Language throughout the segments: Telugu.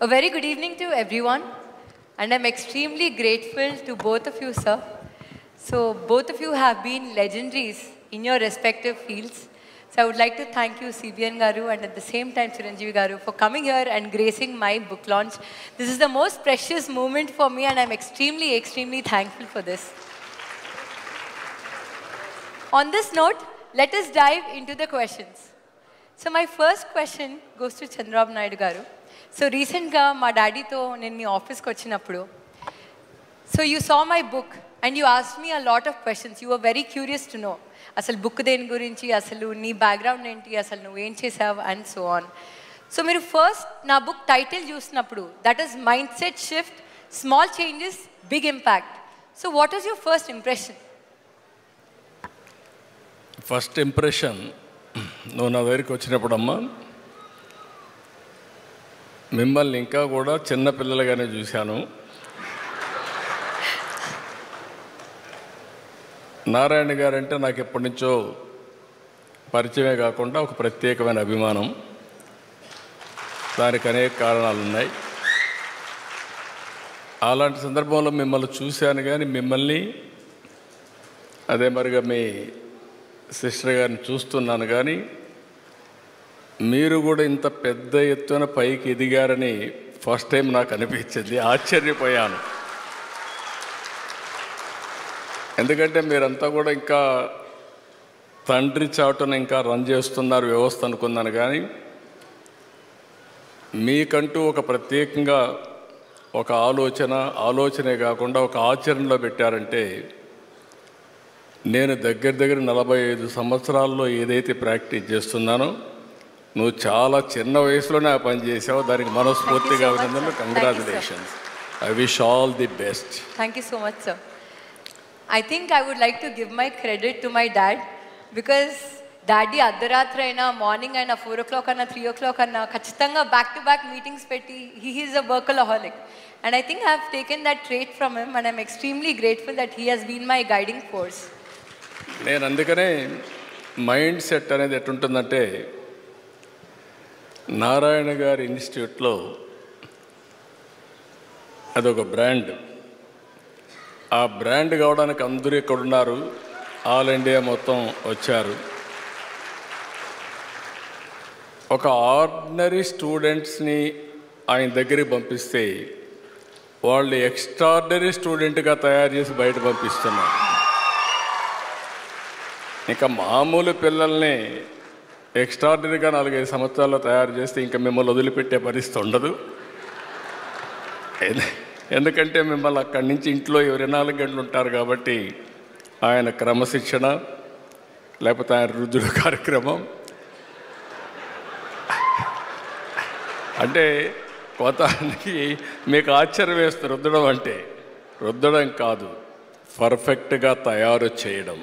A very good evening to everyone, and I'm extremely grateful to both of you, sir. So, both of you have been legendaries in your respective fields. So, I would like to thank you, CBN Garu, and at the same time, Chiranjeevi Garu, for coming here and gracing my book launch. This is the most precious moment for me, and I'm extremely thankful for this. On this note, let us dive into the questions. So, my first question goes to Chandrababu Naidu Garu. So recently, my daddy to nenu mee office ku vachinappudu. So you saw my book and you asked me a lot of questions. You were very curious to know asalu book deni gurinchi, asalu nee background enti, asalu nu em chesavu and so on. So meeru first na book title chusinapudu, that is Mindset Shift, Small Changes, Big Impact. So what was your first impression? First impression no na దగ్గరికి వచ్చినప్పుడు అమ్మ మిమ్మల్ని ఇంకా కూడా చిన్న పిల్లలుగానే చూశాను. నారాయణ గారంటే నాకు ఎప్పటి నుంచో పరిచయమే కాకుండా ఒక ప్రత్యేకమైన అభిమానం. దానికి అనేక కారణాలు ఉన్నాయి. అలాంటి సందర్భంలో మిమ్మల్ని చూశాను, కానీ మిమ్మల్ని అదే మరిగా మీ సిస్టర్ గారిని చూస్తున్నాను, కానీ మీరు కూడా ఇంత పెద్ద ఎత్తున పైకి ఎదిగారని ఫస్ట్ టైం నాకు అనిపించింది. ఆశ్చర్యపోయాను. ఎందుకంటే మీరంతా కూడా ఇంకా తండ్రి చాటున ఇంకా రన్ చేస్తున్నారు వ్యవస్థ అనుకున్నాను, కానీ మీకంటూ ఒక ప్రత్యేకంగా ఒక ఆలోచనే కాకుండా ఒక ఆచరణలో పెట్టారంటే, నేను దగ్గర 45 సంవత్సరాల్లో ఏదైతే ప్రాక్టీస్ చేస్తున్నానో నువ్వు చాలా చిన్న వయసులోనే ఆ పని చేసావు. దానికి మనస్ఫూర్తిగా అభినందనలు. Congratulations. I wish all the best. Thank you so much sir. I think I would like to give my credit to my dad, because daddy అర్ధరాత్రి అయినా మార్నింగ్ అయినా 4 o'clock అన్నా 3 o'clock అన్నా ఖచ్చితంగా బ్యాక్ టు బ్యాక్ మీటింగ్స్ పెట్టి he is a workaholic, and I think I have taken that trait from him, and I'm extremely grateful that he has been my guiding force. నేను అందుకనే మైండ్ సెట్ అనేది ఎట్టుంటుందంటే, నారాయణ గారి ఇన్స్టిట్యూట్లో అదొక బ్రాండ్. ఆ బ్రాండ్ కావడానికి అందరూ ఇక్కడ ఉన్నారు, ఆల్ ఇండియా మొత్తం వచ్చారు. ఒక ఆర్డినరీ స్టూడెంట్స్ని ఆయన దగ్గరికి పంపిస్తే వాళ్ళు ఎక్స్ట్రాడినరీ స్టూడెంట్గా తయారు చేసి బయట పంపిస్తున్నారు. ఇంకా మామూలు పిల్లల్ని ఎక్స్ట్రాడినరీగా 4-5 సంవత్సరాల్లో తయారు చేస్తే ఇంకా మిమ్మల్ని వదిలిపెట్టే పరిస్థితి ఉండదు. ఎందుకంటే మిమ్మల్ని అక్కడి నుంచి ఇంట్లో 24 గంటలు ఉంటారు కాబట్టి ఆయన క్రమశిక్షణ, లేకపోతే ఆయన రుద్దుడు కార్యక్రమం అంటే కొంతమందికి మీకు ఆశ్చర్యం వేస్తుంది. రుద్దడం అంటే రుద్దడం కాదు, పర్ఫెక్ట్గా తయారు చేయడం.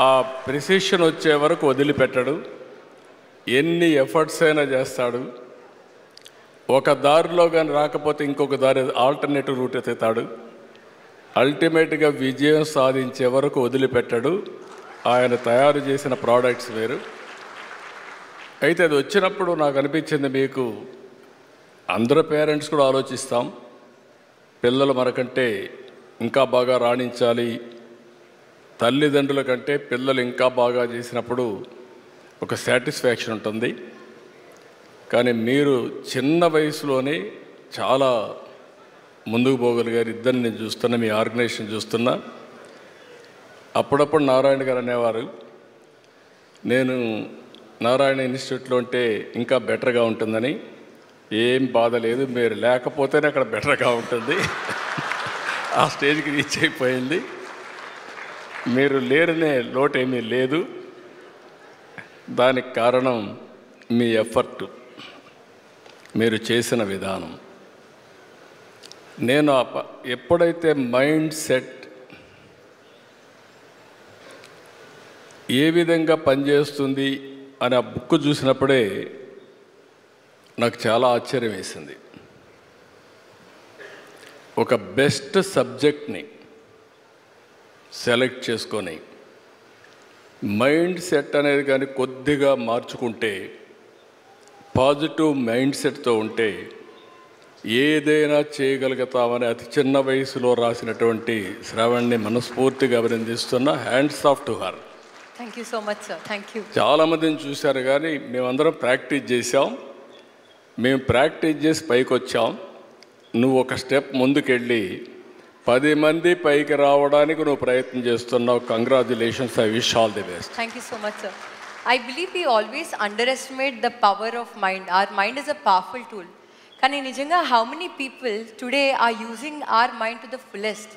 ఆ ప్రిసిషన్ వచ్చే వరకు వదిలిపెట్టడు. ఎన్ని ఎఫర్ట్స్ అయినా చేస్తాడు. ఒక దారిలో కానీ రాకపోతే ఇంకొక దారి, ఆల్టర్నేటివ్ రూట్ ఎత్తుతాడు. అల్టిమేట్గా విజయం సాధించే వరకు వదిలిపెట్టడు. ఆయన తయారు చేసిన ప్రోడక్ట్స్ వేరు. అయితే అది వచ్చినప్పుడు నాకు అనిపించింది, మీకు అందరూ పేరెంట్స్ కూడా ఆలోచిస్తాం, పిల్లలు మనకంటే ఇంకా బాగా రాణించాలి, తల్లిదండ్రుల కంటే పిల్లలు ఇంకా బాగా చేసినప్పుడు ఒక సాటిస్ఫాక్షన్ ఉంటుంది. కానీ మీరు చిన్న వయసులోనే చాలా ముందుకు పోగలిగారు. ఇద్దరిని నేను చూస్తున్నా, మీ ఆర్గనైజేషన్ చూస్తున్నా. అప్పుడప్పుడు నారాయణ గారు అనేవారు, నేను నారాయణ ఇన్స్టిట్యూట్లో ఉంటే ఇంకా బెటర్గా ఉంటుందని. ఏం బాధ లేదు, మీరు లేకపోతేనే అక్కడ బెటర్గా ఉంటుంది. ఆ స్టేజ్కి రీచ్ అయిపోయింది. మీరు లేరనే లోటు ఏమీ లేదు. దానికి కారణం మీ ఎఫర్ట్, మీరు చేసిన విధానం. నేను ఎప్పుడైతే మైండ్ సెట్ ఏ విధంగా పనిచేస్తుంది అని ఆ బుక్ చూసినప్పుడే నాకు చాలా ఆశ్చర్యం వేసింది. ఒక బెస్ట్ సబ్జెక్ట్ని సెలెక్ట్ చేసుకొని మైండ్ సెట్ అనేది కానీ కొద్దిగా మార్చుకుంటే పాజిటివ్ మైండ్ సెట్తో ఉంటే ఏదైనా చేయగలుగుతామని అతి చిన్న వయసులో రాసినటువంటి శ్రావణ్ని మనస్ఫూర్తిగా అభినందిస్తున్నా. Hands off to her. Thank you so much sir. Thank you. చాలామందిని చూశారు కానీ మేమందరం ప్రాక్టీస్ చేసాం. మేము ప్రాక్టీస్ చేసి పైకి వచ్చాం. నువ్వు ఒక స్టెప్ ముందుకెళ్ళి 10 మంది పైకి రావడానికి నువ్వు ప్రయత్నం చేస్తున్నావు. Congratulations. I wish all the best. Thank you so much sir. I believe we always underestimate the power of mind. Our mind is a powerful tool. Kani nijanga, how many people today are using our mind to the fullest?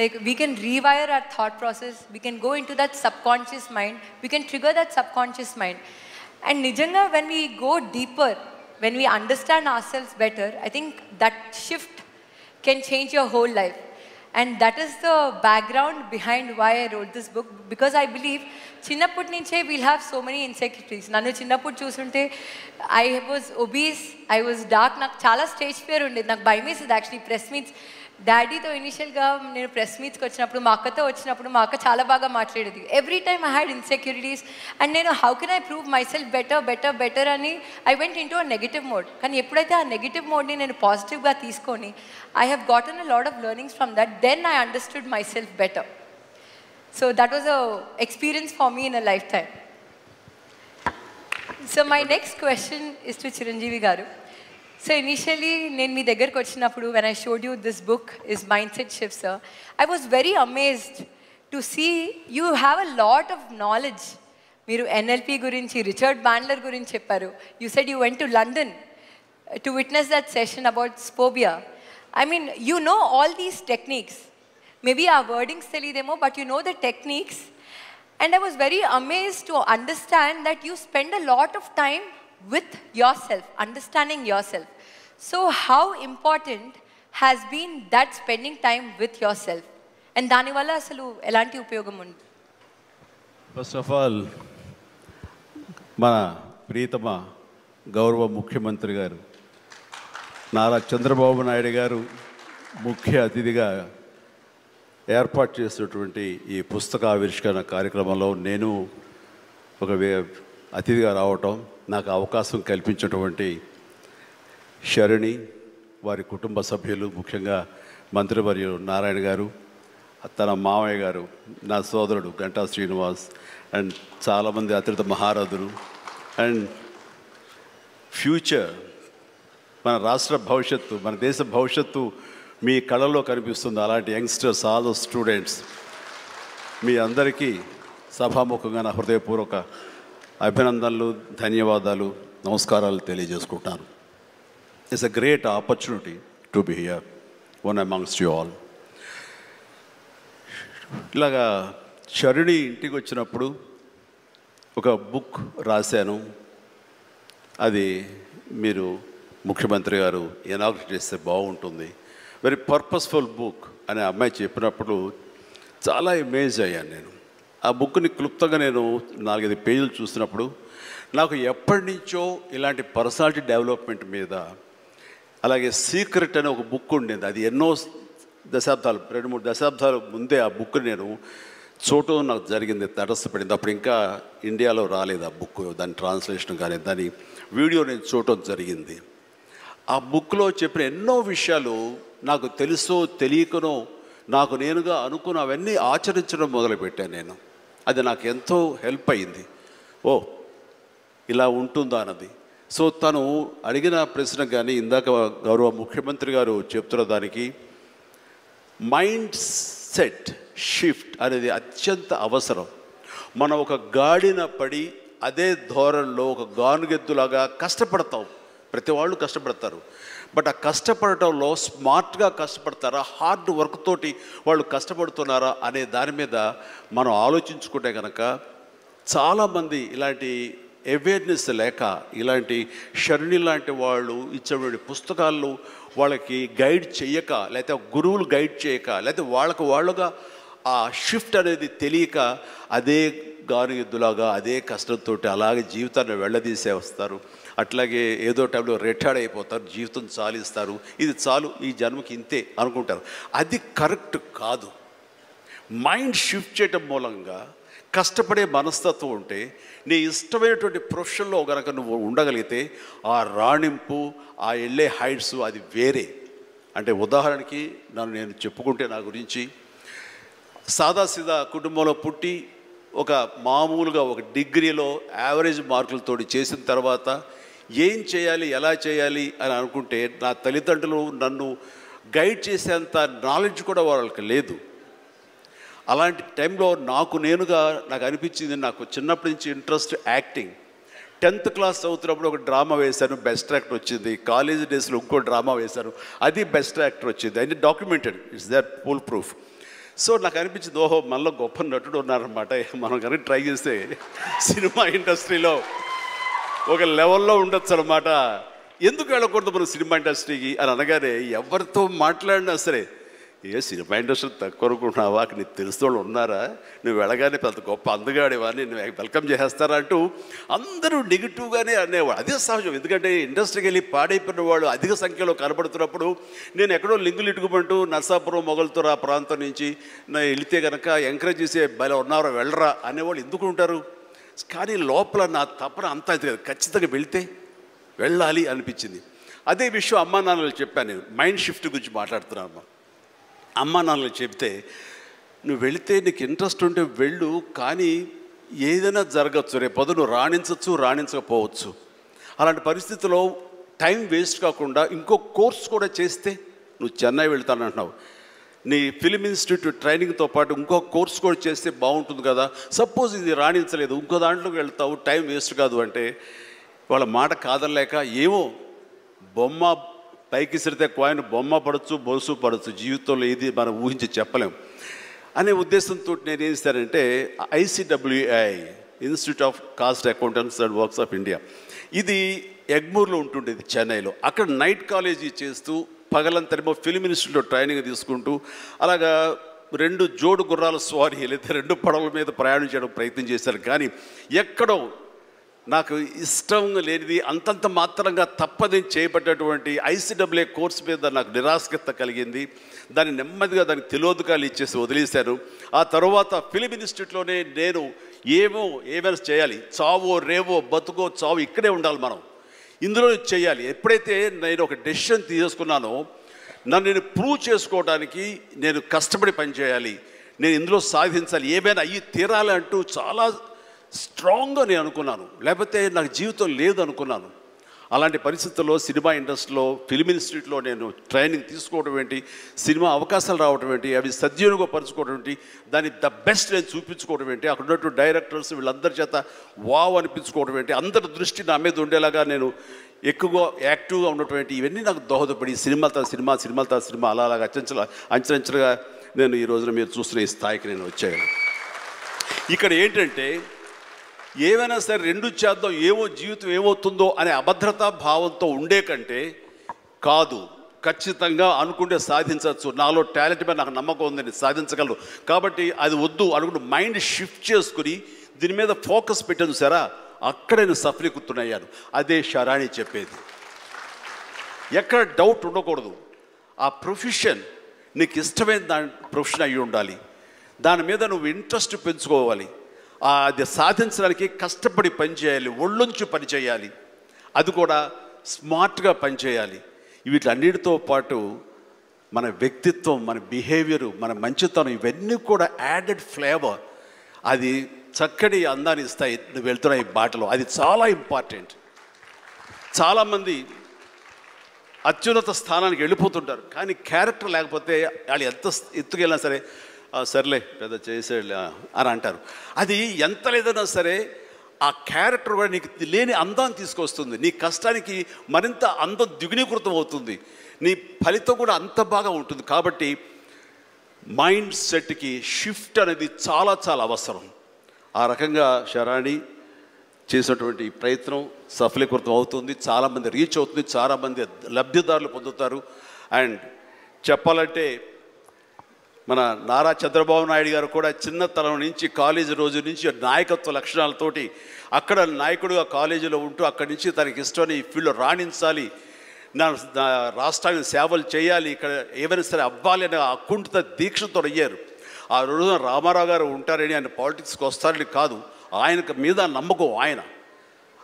Like, we can rewire our thought process. We can go into that subconscious mind. We can trigger that subconscious mind. And nijanga, when we go deeper, when we understand ourselves better, I think that shift can change your whole life. And that is the background behind why I wrote this book, because I believe చిన్నప్పటి నుంచే we'll have so many insecurities. నన్ను చిన్నప్పుడు చూసుంటే I was obese, I was dark, నాకు చాలా స్టేజ్ ఫియర్ ఉండేది. నాకు భయం వేసేది యాక్చువల్లీ ప్రెస్ మీట్స్. డాడీతో ఇనిషియల్గా నేను ప్రెస్ మీట్స్కి వచ్చినప్పుడు, మా అక్కతో వచ్చినప్పుడు మా అక్క చాలా బాగా మాట్లాడేది. Every time I had insecurities and నేను how can I prove myself better అని I went into a negative mode. కానీ ఎప్పుడైతే ఆ నెగిటివ్ మోడ్ని నేను పాజిటివ్గా తీసుకొని I have gotten a lot of learnings from that, then I understood myself better. So that was a experience for me in a lifetime. So my next question is to Chiranjeevi garu. So initially, నేను మీ దగ్గరకు వచ్చినప్పుడు, when I showed you this book is Mindset Shift, sir, I was very amazed to see you have a lot of knowledge. మీరు NLP గురించి, రిచర్డ్ బ్యాండ్లర్ గురించి చెప్పారు. You said you went to London to witness that session about Spobia. I mean, you know all these techniques. Maybe our wordings తెలియదేమో, but you know the techniques. And I was very amazed to understand that you spend a lot of time with yourself, understanding yourself. So how important has been that spending time with yourself? And దాని వల్ల అసలు ఎలాంటి ఉపయోగం ఉంది? ఫస్ట్ ఆఫ్ ఆల్, మన ప్రియతమ గౌరవ ముఖ్యమంత్రి గారు నారా చంద్రబాబు నాయుడు గారు ముఖ్య అతిథిగా ఏర్పాటు చేసినటువంటి ఈ పుస్తక ఆవిష్కరణ కార్యక్రమంలో నేను ఒక అతిథిగా రావటం, నాకు అవకాశం కల్పించినటువంటి శరణి, వారి కుటుంబ సభ్యులు, ముఖ్యంగా మంత్రివర్యులు నారాయణ గారు, తన మామయ్య గారు, నా సోదరుడు గంటా శ్రీనివాస్, అండ్ చాలామంది అతిథి మహారథులు, అండ్ ఫ్యూచర్, మన రాష్ట్ర భవిష్యత్తు, మన దేశ భవిష్యత్తు మీ కళలో కనిపిస్తుంది. అలాంటి యంగ్స్టర్స్, ఆల్ స్టూడెంట్స్, మీ అందరికీ సభాముఖంగా నా హృదయపూర్వక అభినందనలు, ధన్యవాదాలు, నమస్కారాలు తెలియజేసుకుంటాను. It's a great opportunity to be here one amongst you all. ఇలాగా శరణి ఇంటికి వచ్చినప్పుడు ఒక బుక్ రాశాను. అది మీరు ముఖ్యమంత్రి గారు ఇనాగ్రేట్ చేస్తే బాగుంటుంది, వెరీ పర్పస్ఫుల్ బుక్ అని అమ్మాయి చెప్పినప్పుడు చాలా అమేజ్ అయ్యాను నేను. ఆ బుక్ని క్లుప్తంగా నేను 4-5 పేజీలు చూసినప్పుడు నాకు ఎప్పటి నుంచో ఇలాంటి పర్సనాలిటీ డెవలప్మెంట్ మీద, అలాగే సీక్రెట్ అనే ఒక బుక్ ఉండేది. అది ఎన్నో దశాబ్దాలు, 2-3 దశాబ్దాల ముందే ఆ బుక్ నేను చూడటం నాకు జరిగింది, తటస్థపడింది. అప్పుడు ఇంకా ఇండియాలో రాలేదు ఆ బుక్, దాని ట్రాన్స్లేషన్ కానీ దాని వీడియో నేను చూడటం జరిగింది. ఆ బుక్లో చెప్పిన ఎన్నో విషయాలు నాకు తెలుసో తెలియకనో నాకు నేనుగా అనుకున్న అవన్నీ ఆచరించడం మొదలుపెట్టాను నేను. అది నాకు ఎంతో హెల్ప్ అయింది. ఓ ఇలా ఉంటుందా అన్నది. సో తను అడిగిన ప్రశ్న కానీ ఇందాక గౌరవ ముఖ్యమంత్రి గారు చెప్తున్న దానికి మైండ్ సెట్ షిఫ్ట్ అనేది అత్యంత అవసరం. మనం ఒక గాడిన పడి అదే ధోరణిలో ఒక గానుగెద్దులాగా కష్టపడతాం. ప్రతి వాళ్ళు కష్టపడతారు. బట్ ఆ కష్టపడటంలో స్మార్ట్గా కష్టపడతారా, హార్డ్ వర్క్ తోటి వాళ్ళు కష్టపడుతున్నారా అనే దాని మీద మనం ఆలోచించుకుంటే కనుక చాలామంది ఇలాంటి అవేర్నెస్ లేక, ఇలాంటి శరణి లాంటి వాళ్ళు ఇచ్చేటువంటి పుస్తకాలు వాళ్ళకి గైడ్ చేయక, లేకపోతే గురువులు గైడ్ చేయక, లేకపోతే వాళ్ళుగా ఆ షిఫ్ట్ అనేది తెలియక అదే గానుగెద్దులాగా అదే కష్టంతో అలాగే జీవితాన్ని వెళ్ళదీసే వస్తారు. అట్లాగే ఏదో టైంలో రిటైర్డ్ అయిపోతారు, జీవితం చాలిస్తారు, ఇది చాలు ఈ జన్మకి ఇంతే అనుకుంటారు. అది కరెక్ట్ కాదు. మైండ్ షిఫ్ట్ చేయటం మూలంగా కష్టపడే మనస్తత్వం ఉంటే, నీ ఇష్టమైనటువంటి ప్రొఫెషన్లో కనుక నువ్వు ఉండగలిగితే ఆ రాణింపు, ఆ వెళ్ళే హైట్స్ అది వేరే. అంటే ఉదాహరణకి నేను చెప్పుకుంటే నా గురించి సాదాసీదా కుటుంబంలో పుట్టి ఒక మామూలుగా ఒక డిగ్రీలో యావరేజ్ మార్కులతో చేసిన తర్వాత ఏం చేయాలి, ఎలా చేయాలి అని అనుకుంటే నా తల్లిదండ్రులు నన్ను గైడ్ చేసేంత నాలెడ్జ్ కూడా వాళ్ళకి లేదు. అలాంటి టైంలో నాకు అనిపించింది, నాకు చిన్నప్పటి నుంచి ఇంట్రెస్ట్ యాక్టింగ్. 10th క్లాస్ చదువుతున్నప్పుడు ఒక డ్రామా వేశాను, బెస్ట్ యాక్టర్ వచ్చింది. కాలేజ్ డేస్లో ఇంకో డ్రామా వేశాను, అది బెస్ట్ యాక్టర్ వచ్చింది. అది documented, it's that full proof. So నాకు అనిపించింది, ఓహో మనలో గొప్ప నటుడు ఉన్నారనమాట, మనం కనుక ట్రై చేస్తే సినిమా ఇండస్ట్రీలో ఒక లెవెల్లో ఉండొచ్చు అనమాట. ఎందుకు వెళ్ళకూడదు మనం సినిమా ఇండస్ట్రీకి అని అనగానే ఎవరితో మాట్లాడినా సరే, సినిమా ఇండస్ట్రీ తక్కువ అనుకుంటున్నావా, నీకు తెలిసిన వాళ్ళు ఉన్నారా, నువ్వు వెళ్ళగానే పెద్ద గొప్ప అందగాడేవా, నేను వెల్కమ్ చేసేస్తారా అంటూ అందరూ నెగిటివ్గానే అనేవాడు. అదే సహజం, ఎందుకంటే ఇండస్ట్రీకి వెళ్ళి పాడైపోయిన వాళ్ళు అధిక సంఖ్యలో కనబడుతున్నప్పుడు నేను ఎక్కడో లింగులు ఇటుకుమంటూ నర్సాపురం మొగల్తూరు ఆ ప్రాంతం నుంచి నేను వెళితే కనుక ఎంకరేజ్ చేసే భలే ఉన్నారో వెళ్ళరా అనేవాళ్ళు ఎందుకు ఉంటారు. కానీ లోపల నా తపన అంతా అది కదా, ఖచ్చితంగా వెళితే వెళ్ళాలి అనిపించింది. అదే విషయం అమ్మా నాన్నలు చెప్పాను. నేను మైండ్ షిఫ్ట్ గురించి మాట్లాడుతున్నాను. అమ్మా నాన్నలు చెప్తే, నువ్వు వెళితే నీకు ఇంట్రెస్ట్ ఉంటే వెళ్ళు, కానీ ఏదైనా జరగచ్చు, రేపు నువ్వు రాణించవచ్చు, రాణించకపోవచ్చు. అలాంటి పరిస్థితుల్లో టైం వేస్ట్ కాకుండా ఇంకో కోర్స్ కూడా చేస్తే, నువ్వు చెన్నై వెళ్తానంటున్నావు, నీ ఫిలిం ఇన్స్టిట్యూట్ ట్రైనింగ్తో పాటు ఇంకో కోర్స్ కూడా చేస్తే బాగుంటుంది కదా. సపోజ్ ఇది రాణించలేదు, ఇంకో దాంట్లోకి వెళ్తావు, టైం వేస్ట్ కాదు అంటే వాళ్ళ మాట కాదనలేక, ఏమో బొమ్మ పైకి సిరితే కాయిన్ బొమ్మ పడవచ్చు, బొలుసు పడవచ్చు, జీవితంలో ఏది మనం ఊహించి చెప్పలేం అనే ఉద్దేశంతో నేను ఏం చేశానంటే, ICWI institute of cost accountants and works of India, ఇది ఎగ్మూర్లో ఉంటుండేది చెన్నైలో. అక్కడ నైట్ కాలేజీ చేస్తూ పగలంతరేమో ఫిలిం ఇన్స్టిట్యూట్లో ట్రైనింగ్ తీసుకుంటూ అలాగా 2 జోడు గుర్రాల స్వారీ లేదా 2 పడవల మీద ప్రయాణం చేయడం ప్రయత్నం చేశారు. కానీ ఎక్కడో నాకు ఇష్టం లేనిది, అంతంత మాత్రంగా తప్పదని చేపట్టేటువంటి ICWA కోర్స్ మీద నాకు నిరాశక్త కలిగింది. దాన్ని నెమ్మదిగా దానికి తెలియదుకాలు ఇచ్చేసి వదిలేశాను. ఆ తర్వాత ఫిలిం ఇన్స్టిట్యూట్లోనే నేను ఏమైనా చేయాలి, చావో రేవో బతుకో చావు ఇక్కడే ఉండాలి, మనం ఇందులో చేయాలి. ఎప్పుడైతే నేను ఒక డెసిషన్ తీసుకున్నానో, నన్ను నేను ప్రూవ్ చేసుకోవడానికి నేను కష్టపడి పనిచేయాలి, నేను ఇందులో సాధించాలి, ఏమైనా అయ్యి తీరాలి అంటూ చాలా స్ట్రాంగ్గా నేను అనుకున్నాను. లేకపోతే నాకు జీవితం లేదు అనుకున్నాను. అలాంటి పరిస్థితుల్లో సినిమా ఇండస్ట్రీలో ఫిలిం ఇన్స్టిట్యూట్లో నేను ట్రైనింగ్ తీసుకోవడం ఏంటి, సినిమా అవకాశాలు రావడం ఏంటి, అవి సద్వినియోగపరచుకోవడం ఏంటి, దాన్ని ద బెస్ట్ నేను చూపించుకోవడం ఏంటి, అక్కడ ఉన్నటువంటి డైరెక్టర్స్ వీళ్ళందరి చేత వావ్ అనిపించుకోవడం ఏంటి, అందరి దృష్టి నా మీద ఉండేలాగా నేను ఎక్కువగా యాక్టివ్గా ఉన్నటువంటి ఇవన్నీ నాకు దోహదపడి సినిమాల సినిమా అలాగా అంచెలంచెలుగా నేను ఈ రోజున మీరు చూస్తున్న ఈ స్థాయికి నేను వచ్చాను. ఇక్కడ ఏంటంటే, ఏమైనా సరే 2 చేద్దాం, జీవితం ఏమవుతుందో అనే అభద్రతా భావంతో ఉండే కంటే, కాదు ఖచ్చితంగా అనుకుంటే సాధించవచ్చు, నాలో టాలెంట్ మీద నాకు నమ్మకం ఉందని సాధించగలరు, కాబట్టి అది వద్దు అనుకుంటూ మైండ్ షిఫ్ట్ చేసుకుని దీని మీద ఫోకస్ పెట్టాను సరే, అక్కడ నేను సఫలీకృతునయ్యాను. అదే శరాణి చెప్పేది. ఎక్కడ డౌట్ ఉండకూడదు. ఆ ప్రొఫెషన్ నీకు ఇష్టమైన ప్రొఫెషన్ అయ్యి ఉండాలి, దాని మీద నువ్వు ఇంట్రెస్ట్ పెంచుకోవాలి, అది సాధించడానికి కష్టపడి పనిచేయాలి, ఒళ్ళొంచి పనిచేయాలి, అది కూడా స్మార్ట్గా పనిచేయాలి. వీటన్నిటితో పాటు మన వ్యక్తిత్వం, మన బిహేవియరు, మన మంచితనం, ఇవన్నీ కూడా యాడెడ్ ఫ్లేవర్, అది చక్కటి అందాన్ని ఇస్తాయి నువ్వు వెళ్తున్న ఈ బాటలో. అది చాలా ఇంపార్టెంట్. చాలామంది అత్యున్నత స్థానానికి వెళ్ళిపోతుంటారు, కానీ క్యారెక్టర్ లేకపోతే వాళ్ళు ఎంత ఎత్తుకెళ్ళినా సరే సర్లే పెద్ద చేసేళ్ళు అని అంటారు. అది ఎంత లేదన్నా సరే ఆ క్యారెక్టర్ కూడా నీకు లేని అందాన్ని తీసుకొస్తుంది, నీ కష్టానికి మరింత అందం ద్విగుణీకృతం అవుతుంది, నీ ఫలితం కూడా అంత బాగా ఉంటుంది. కాబట్టి మైండ్ సెట్కి షిఫ్ట్ అనేది చాలా చాలా అవసరం. ఆ రకంగా శరాణి చేసినటువంటి ప్రయత్నం సఫలీకృతం అవుతుంది, చాలామంది రీచ్ అవుతుంది, చాలామంది లబ్ధిదారులు పొందుతారు. అండ్ చెప్పాలంటే మన నారా చంద్రబాబు నాయుడు గారు కూడా చిన్నతనం నుంచి కాలేజీ రోజు నుంచి నాయకత్వ లక్షణాలతోటి అక్కడ నాయకుడుగా కాలేజీలో ఉంటూ అక్కడి నుంచి తనకి ఇష్టమైన ఈ ఫీల్డ్లో రాణించాలి, నా రాష్ట్రానికి సేవలు చేయాలి, ఇక్కడ ఏమైనా సరే అవ్వాలి అనే అకుంఠిత దీక్షతో అయ్యారు. ఆ రోజున రామారావు గారు ఉంటారని, ఆయన పాలిటిక్స్కి వస్తారని కాదు, ఆయనకు మీద నమ్మకం ఆయన.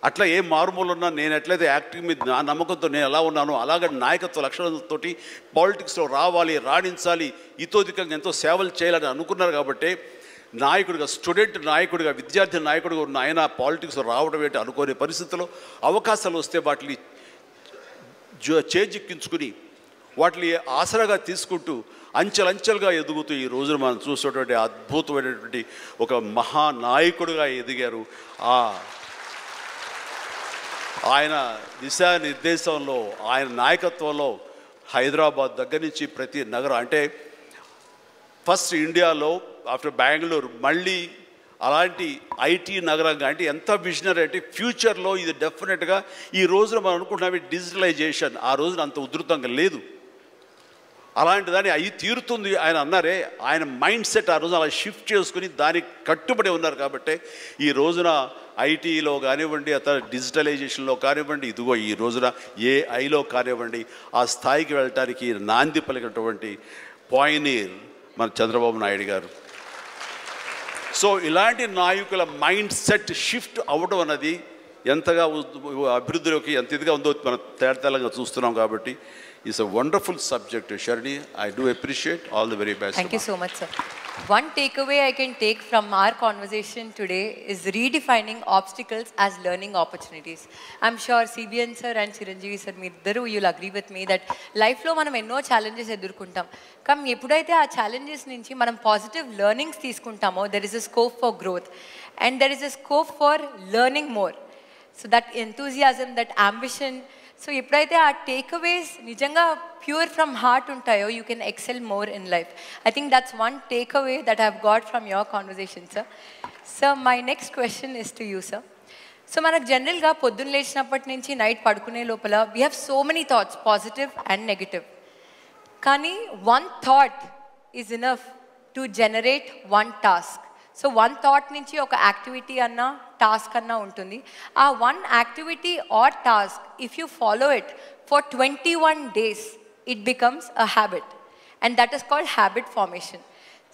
అట్లా ఏ మారుమూలు ఉన్నా నేను ఎట్లయితే యాక్టింగ్ మీద నా నమ్మకంతో నేను ఎలా ఉన్నానో అలాగే నాయకత్వ లక్షణాలతో పాలిటిక్స్లో రావాలి, రాణించాలి, ఇతోధికంగా ఎంతో సేవలు చేయాలని అనుకున్నారు. కాబట్టి నాయకుడిగా, స్టూడెంట్ నాయకుడిగా, విద్యార్థి నాయకుడిగా ఉన్న ఆయన పాలిటిక్స్లో రావడం ఏంటి అనుకోని పరిస్థితుల్లో అవకాశాలు వస్తే వాటిని చేజిక్కించుకుని వాటిని ఆసరాగా తీసుకుంటూ అంచెలంచెలుగా ఎదుగుతూ ఈ రోజున మనం చూసేటువంటి అద్భుతమైనటువంటి ఒక మహానాయకుడిగా ఎదిగారు. ఆయన దిశానిర్దేశంలో, ఆయన నాయకత్వంలో హైదరాబాద్ దగ్గర నుంచి ప్రతి నగరం, అంటే ఫస్ట్ ఇండియాలో ఆఫ్టర్ బెంగళూరు మళ్ళీ అలాంటి ఐటీ నగరంగా, అంటే ఎంత విజనరీ అంటే ఫ్యూచర్లో ఇది డెఫినెట్గా ఈ రోజున మనం అనుకుంటున్నాం డిజిటలైజేషన్ ఆ రోజున అంత ఉధృతంగా లేదు, అలాంటిదాన్ని అవి తీరుతుంది ఆయన అన్నారే. ఆయన మైండ్ సెట్ ఆ రోజున అలా షిఫ్ట్ చేసుకుని దానికి కట్టుబడి ఉన్నారు. కాబట్టి ఈ రోజున ఐటీలో కానివ్వండి, అతను డిజిటలైజేషన్లో కానివ్వండి, ఇదిగో ఈ రోజున ఏఐలో కానివ్వండి, ఆ స్థాయికి వెళ్ళటానికి నాంది పలికినటువంటి పాయనీర్ మన చంద్రబాబు నాయుడు గారు. సో ఇలాంటి నాయకుల మైండ్ సెట్ షిఫ్ట్ అవ్వడం అన్నది ఎంతగా అభివృద్ధిలోకి ఎంత ఇదిగా ఉందో మనం తేటతెల్లంగా చూస్తున్నాం. కాబట్టి it's a wonderful subject, Sharini. I do appreciate. All the very best. Thank you so much, sir. One takeaway I can take from our conversation today is redefining obstacles as learning opportunities. I'm sure CBN sir and Chiranjeevi sir, meedaru you'll agree with me that life lo manam enno challenges edurkuntam. Kam eppudaithe aa challenges nunchi manam positive learnings teeskuntamo, there is a scope for growth and there is a scope for learning more. So that enthusiasm, that ambition, so ఎప్పుడైతే ఆ టేక్అవేస్ నిజంగా ప్యూర్ ఫ్రమ్ హార్ట్ ఉంటాయో you can excel more in life. I think that's one takeaway that I have got from your conversation sir. Sir my next question is to you sir. So మనకు జనరల్గా పొద్దున్న లేచినప్పటి నుంచి నైట్ పడుకునే లోపల we have so many thoughts, positive and negative. కానీ one thought is enough to generate one task. So one thought నుంచి ఒక యాక్టివిటీ అన్నా టాస్క్ అన్నా ఉంటుంది. ఆ one activity are task if you follow it for 21 days it becomes a habit and that is called habit formation.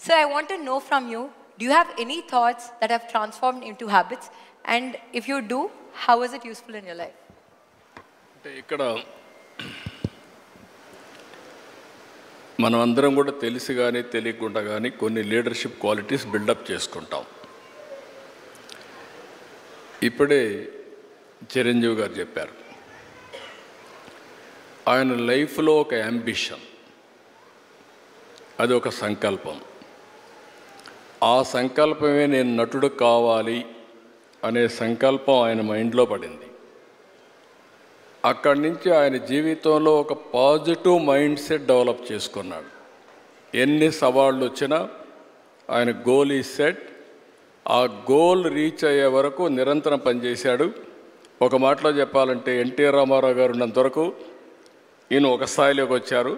So I want to know from you, do you have any thoughts that have transformed into habits, and if you do, how is it useful in your life? అంటే ఇక్కడ మనం అందరం కూడా తెలిసి కానీ తెలియకుండా కానీ కొన్ని లీడర్షిప్ క్వాలిటీస్ బిల్డప్ చేసుకుంటాం. ఇప్పుడే చిరంజీవి గారు చెప్పారు, ఆయన లైఫ్లో ఒక యాంబిషన్, అది ఒక సంకల్పం. ఆ సంకల్పమే నేను నటుడు కావాలి అనే సంకల్పం ఆయన మైండ్లో పడింది. అక్కడి నుంచి ఆయన జీవితంలో ఒక పాజిటివ్ మైండ్ సెట్ డెవలప్ చేసుకున్నాడు. ఎన్ని సవాళ్ళు వచ్చినా ఆయన గోల్ ఈ సెట్, ఆ గోల్ రీచ్ అయ్యే వరకు నిరంతరం పనిచేశాడు. ఒక మాటలో చెప్పాలంటే ఎన్టీ రామారావు గారు ఉన్నంతవరకు ఈయన ఒక స్థాయిలోకి వచ్చారు.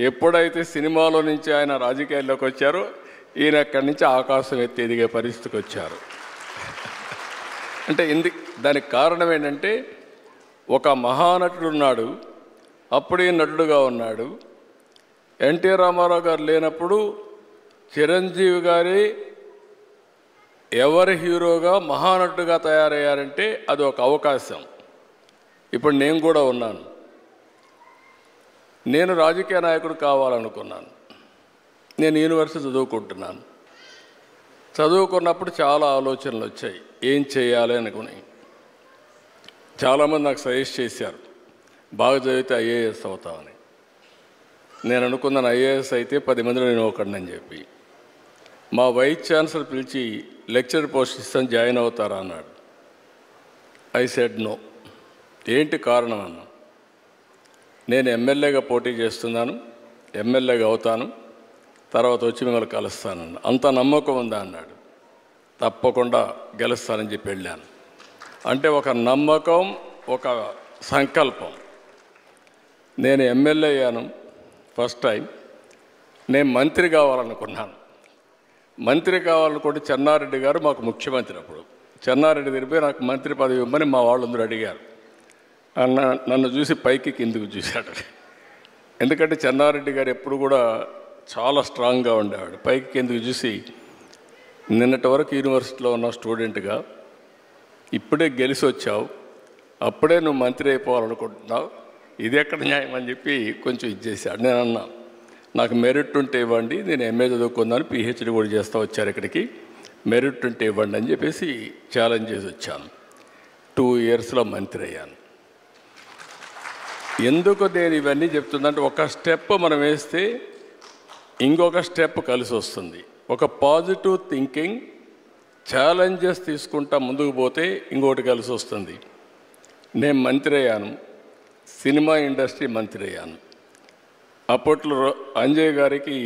ఎప్పుడైతే సినిమాలో నుంచి ఆయన రాజకీయాల్లోకి వచ్చారో ఈయన అక్కడి నుంచి ఆకాశం ఎత్తి ఎదిగే పరిస్థితికి వచ్చారు. అంటే దానికి కారణం ఏంటంటే ఒక మహానటుడు ఉన్నాడు, అప్పుడే నటుడుగా ఉన్నాడు. ఎన్టీ రామారావు గారు లేనప్పుడు చిరంజీవి గారి ఎవరి హీరోగా మహానటుడుగా తయారయ్యారంటే అది ఒక అవకాశం. ఇప్పుడు నేను కూడా ఉన్నాను. నేను రాజకీయ నాయకుడు కావాలనుకున్నాను. నేను యూనివర్సిటీ చదువుకుంటున్నాను. చదువుకున్నప్పుడు చాలా ఆలోచనలు వచ్చాయి, ఏం చేయాలి అనుకుని. చాలామంది నాకు సజెస్ట్ చేశారు, బాగా చదివితే ఐఏఎస్ అవుతామని. నేను అనుకున్నాను ఐఏఎస్ అయితే 10 మందిలో నేను ఒకడినని చెప్పి. మా వైస్ ఛాన్సలర్ పిలిచి లెక్చర్ పోస్ట్ ఇస్తాను, జాయిన్ అవుతారా అన్నాడు. I said no. ఏంటి కారణం అన్నా, నేను ఎమ్మెల్యేగా పోటీ చేస్తున్నాను, ఎమ్మెల్యేగా అవుతాను, తర్వాత వచ్చి మిమ్మల్ని కలుస్తానన్నా. అంత నమ్మకం ఉందా అన్నాడు. తప్పకుండా గెలుస్తానని చెప్పి వెళ్ళాను. అంటే ఒక నమ్మకం, ఒక సంకల్పం. నేను ఎమ్మెల్యే అయ్యాను ఫస్ట్ టైం. నేను మంత్రి కావాలనుకున్నాను. మంత్రి కావాలనుకుంటే చెన్నారెడ్డి గారు మాకు ముఖ్యమంత్రి. అప్పుడు చెన్నారెడ్డి దగ్గర నాకు మంత్రి పదవి ఇవ్వమని మా వాళ్ళందరూ అడిగారు. నన్ను చూసి పైకి కిందికి చూశాడు. ఎందుకంటే చెన్నారెడ్డి గారు ఎప్పుడు కూడా చాలా స్ట్రాంగ్గా ఉండేవాడు. పైకి కిందకి చూసి, నిన్నటి వరకు యూనివర్సిటీలో ఉన్న స్టూడెంట్గా ఇప్పుడే గెలిచి వచ్చావు, అప్పుడే నువ్వు మంత్రి అయిపోవాలనుకుంటున్నావు, ఇది ఎక్కడ న్యాయం అని చెప్పి కొంచెం ఇచ్చేసాడు. నేను అన్నా, నాకు మెరిట్ ఉంటే ఇవ్వండి, నేను ఎంఏ చదువుకుందాను, పిహెచ్డి కూడా చేస్తూ వచ్చారు ఇక్కడికి, మెరిట్ ఉంటే ఇవ్వండి అని చెప్పేసి ఛాలెంజ్ చేసి వచ్చాను. 2 ఇయర్స్లో మంత్రి అయ్యాను. ఎందుకు నేను ఇవన్నీ చెప్తుందంటే, ఒక స్టెప్ మనం వేస్తే ఇంకొక స్టెప్ కలిసి వస్తుంది. ఒక పాజిటివ్ థింకింగ్, ఛాలెంజెస్ తీసుకుంటా ముందుకు పోతే ఇంకోటి కలిసి వస్తుంది. నేను మంత్రి అయ్యాను, సినిమా ఇండస్ట్రీ మంత్రి అయ్యాను. అప్పట్లో అంజయ్ గారికి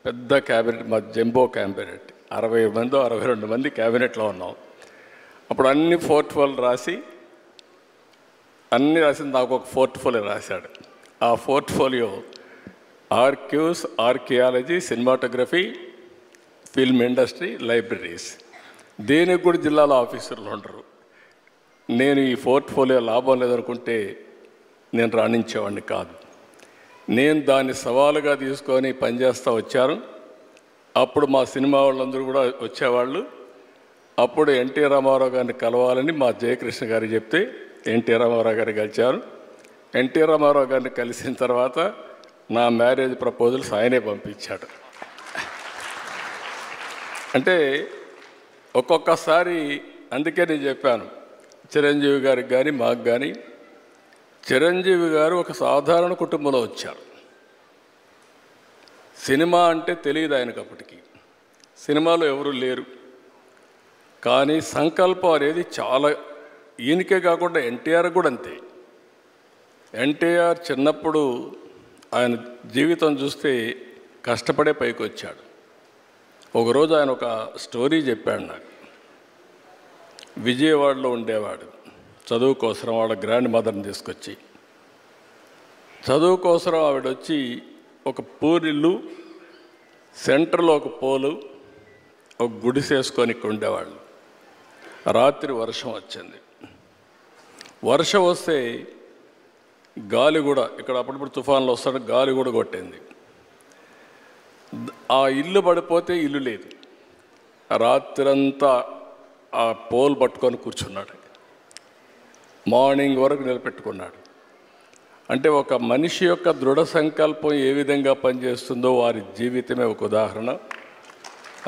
పెద్ద క్యాబినెట్, మా జంబో క్యాబినెట్, 60 మందో 62 మంది క్యాబినెట్లో ఉన్నాం. అప్పుడు అన్ని పోర్ట్ఫోలియో రాసి నాకు ఒక పోర్ట్ఫోలియో రాశాడు. ఆ portfolio archives, archaeology, cinematography, film industry, libraries. దేనికి కూడా జిల్లాలో ఆఫీసర్లు ఉండరు. నేను ఈ పోర్ట్ఫోలియో లాభం లేదనుకుంటే నేను రాణించేవాడిని కాదు. నేను దాన్ని సవాలుగా తీసుకొని పనిచేస్తూ వచ్చాను. అప్పుడు మా సినిమా వాళ్ళందరూ కూడా వచ్చేవాళ్ళు. అప్పుడు ఎన్టీ రామారావు గారిని కలవాలని మా జయకృష్ణ గారికి చెప్తే ఎన్టీ రామారావు గారిని కలిశారు. ఎన్టీ రామారావు గారిని కలిసిన తర్వాత నా మ్యారేజ్ ప్రపోజల్స్ ఆయనే పంపించాడు. అంటే ఒక్కొక్కసారి, అందుకే నేను చెప్పాను, చిరంజీవి గారికి కానీ మాకు కానీ, చిరంజీవి గారు ఒక సాధారణ కుటుంబంలో వచ్చారు. సినిమా అంటే తెలియదు ఆయనకు అప్పటికి, సినిమాలో ఎవరు లేరు. కానీ సంకల్పం అనేది చాలా, ఈయనకే కాకుండా ఎన్టీఆర్ కూడా అంతే. ఎన్టీఆర్ చిన్నప్పుడు ఆయన జీవితం చూస్తే కష్టపడే పైకి వచ్చాడు. ఒకరోజు ఆయన ఒక స్టోరీ చెప్పాడు నాకు. విజయవాడలో ఉండేవాడు, చదువు కోసం వాళ్ళ గ్రాండ్ మదర్ని తీసుకొచ్చి, చదువు కోసం ఆవిడ వచ్చి ఒక పూరిల్లు, సెంటర్లో ఒక పోలు, ఒక గుడిసేసుకొని ఇక్కడ ఉండేవాళ్ళు. రాత్రి వర్షం వచ్చింది. వర్షం వస్తే గాలి కూడా, ఇక్కడ అప్పుడప్పుడు తుఫాన్లు వస్తాడు, గాలి కూడా కొట్టింది. ఆ ఇల్లు పడిపోతే ఇల్లు లేదు. రాత్రంతా ఆ పోల్ పట్టుకొని కూర్చున్నాడు. మార్నింగ్ వరకు నిలబెట్టుకున్నాడు. అంటే ఒక మనిషి యొక్క దృఢ సంకల్పం ఏ విధంగా పనిచేస్తుందో వారి జీవితమే ఒక ఉదాహరణ.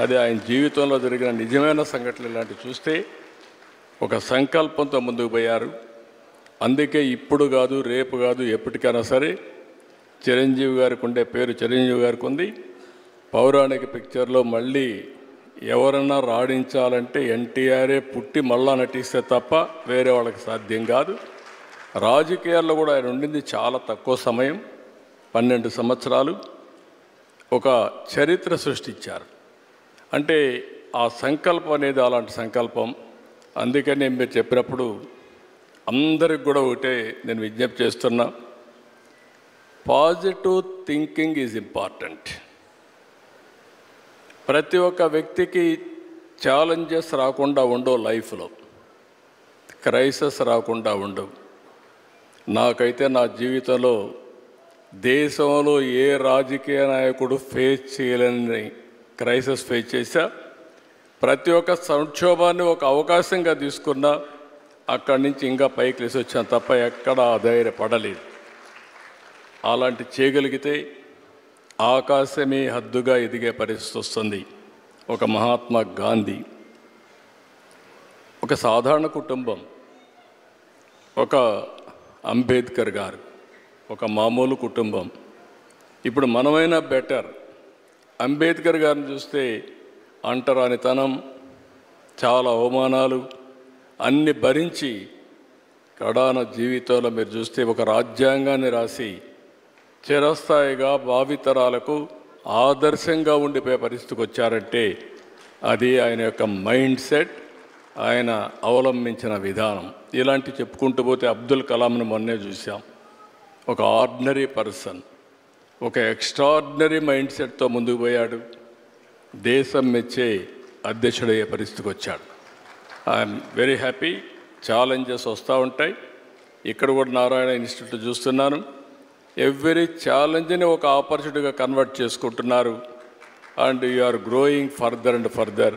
అది ఆయన జీవితంలో జరిగిన నిజమైన సంఘటనలు ఇలాంటివి చూస్తే ఒక సంకల్పంతో ముందుకు పోయారు. అందుకే ఇప్పుడు కాదు, రేపు కాదు, ఎప్పటికైనా సరే చిరంజీవి గారికి ఉండే పేరు చిరంజీవి గారికి ఉంది. పౌరాణిక పిక్చర్లో మళ్ళీ ఎవరన్నా రాణించాలంటే ఎన్టీఆరే పుట్టి మళ్ళా నటిస్తే తప్ప వేరే వాళ్ళకి సాధ్యం కాదు. రాజకీయాల్లో కూడా ఆయన ఉండింది చాలా తక్కువ సమయం, 12 సంవత్సరాలు. ఒక చరిత్ర సృష్టించారు. అంటే ఆ సంకల్పం అనేది అలాంటి సంకల్పం. అందుకని మీరు చెప్పినప్పుడు అందరికి కూడా ఒకటే నేను విజ్ఞప్తి చేస్తున్నా, పాజిటివ్ థింకింగ్ ఈజ్ ఇంపార్టెంట్. ప్రతి ఒక్క వ్యక్తికి ఛాలెంజెస్ రాకుండా ఉండవు, లైఫ్లో క్రైసిస్ రాకుండా ఉండవు. నాకైతే నా జీవితంలో దేశంలో ఏ రాజకీయ నాయకుడు ఫేస్ చేయలేని క్రైసిస్ ఫేస్ చేశా. ప్రతి ఒక్క సంక్షోభాన్ని ఒక అవకాశంగా తీసుకున్నా, అక్కడి నుంచి ఇంకా పైకి లేసి వచ్చాను తప్ప ఎక్కడా ధైర్యపడలేదు. అలాంటి చేయగలిగితే ఆకాశమే హద్దుగా ఎదిగే పరిస్థితి వస్తుంది. ఒక మహాత్మా గాంధీ, ఒక సాధారణ కుటుంబం, ఒక అంబేద్కర్ గారు, ఒక మామూలు కుటుంబం. ఇప్పుడు మనమైనా బెటర్. అంబేద్కర్ గారిని చూస్తే అంటరానితనం, చాలా అవమానాలు అన్ని భరించి కడాన జీవితంలో మీరు చూస్తే ఒక రాజ్యాంగాన్ని రాసి చిరస్థాయిగా భావితరాలకు ఆదర్శంగా ఉండిపోయే పరిస్థితికి వచ్చారంటే అది ఆయన యొక్క మైండ్ సెట్, ఆయన అవలంబించిన విధానం. ఇలాంటి చెప్పుకుంటూ పోతే అబ్దుల్ కలాంను మొన్నే చూసాం. ఒక ఆర్డినరీ పర్సన్, ఒక ఎక్స్ట్రాడినరీ మైండ్ సెట్తో ముందుకు పోయాడు. దేశం మెచ్చే అధ్యక్షుడయ్యే పరిస్థితికి వచ్చాడు. I'm very happy. ఛాలెంజెస్ వస్తూ ఉంటాయి. ఇక్కడ కూడా నారాయణ ఇన్స్టిట్యూట్ చూస్తున్నాను. ఎవ్రీ ఛాలెంజ్ని ఒక ఆపర్చునిటీగా కన్వర్ట్ చేసుకుంటున్నారు. And you are growing further and further.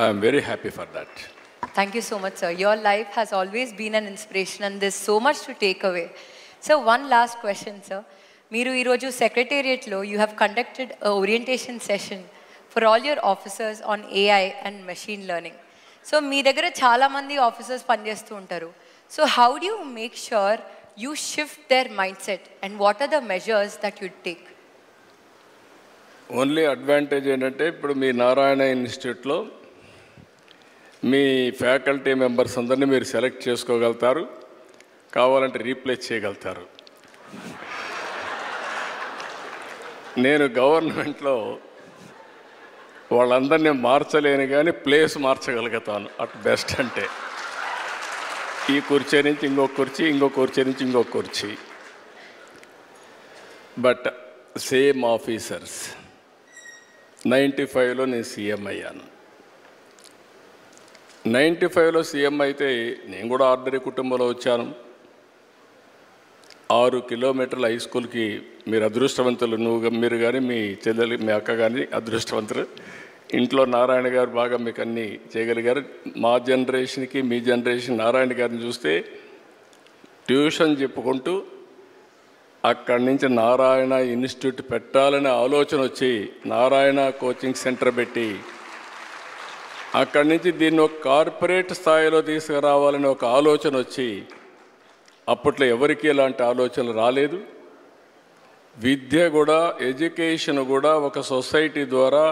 I'm very happy for that. Thank you so much, sir. Your life has always been an inspiration and there's so much to take away. So one last question, sir. Meeru ee roju secretariat lo you have conducted a orientation session for all your officers on AI and machine learning. So mee daggara chaala mandi officers panchestu untaru. So how do you make sure you shift their mindset and what are the measures that you take? Only advantage ఏంటంటే ఇప్పుడు మీ నారాయణ ఇన్స్టిట్యూట్లో మీ ఫ్యాకల్టీ మెంబర్స్ అందరినీ మీరు సెలెక్ట్ చేసుకోగలుగుతారు, కావాలంటే రీప్లేస్ చేయగలుగుతారు. నేను గవర్నమెంట్లో వాళ్ళందరినీ మార్చలేను కానీ ప్లేస్ మార్చగలుగుతాను అట్ బెస్ట్. అంటే ఈ కుర్చీ నుంచి ఇంకొక కుర్చీ, ఇంకొక కుర్చీ నుంచి ఇంకొక కుర్చీ. బట్ సేమ్ ఆఫీసర్స్ 95లో నేను సీఎం అయ్యాను. 95లో సీఎం అయితే నేను కూడా ఆర్డినరీ కుటుంబంలో వచ్చాను. 6 కిలోమీటర్ల హై స్కూల్కి మీరు అదృష్టవంతులు, మీరు కానీ మీ చెల్లెలు మీ అక్క కానీ అదృష్టవంతులు. ఇంట్లో నారాయణ గారు బాగా మీకు అన్నీ చేయగలిగారు. మా జనరేషన్కి మీ జనరేషన్ నారాయణ గారిని చూస్తే ట్యూషన్ చెప్పుకుంటూ అక్కడి నుంచి నారాయణ ఇన్స్టిట్యూట్ పెట్టాలనే ఆలోచన వచ్చి నారాయణ కోచింగ్ సెంటర్ పెట్టి అక్కడి నుంచి దీన్ని ఒక కార్పొరేట్ స్థాయిలో తీసుకురావాలని ఒక ఆలోచన వచ్చి, అప్పట్లో ఎవరికి ఇలాంటి ఆలోచనలు రాలేదు. విద్య కూడా, ఎడ్యుకేషన్ కూడా ఒక సొసైటీ ద్వారా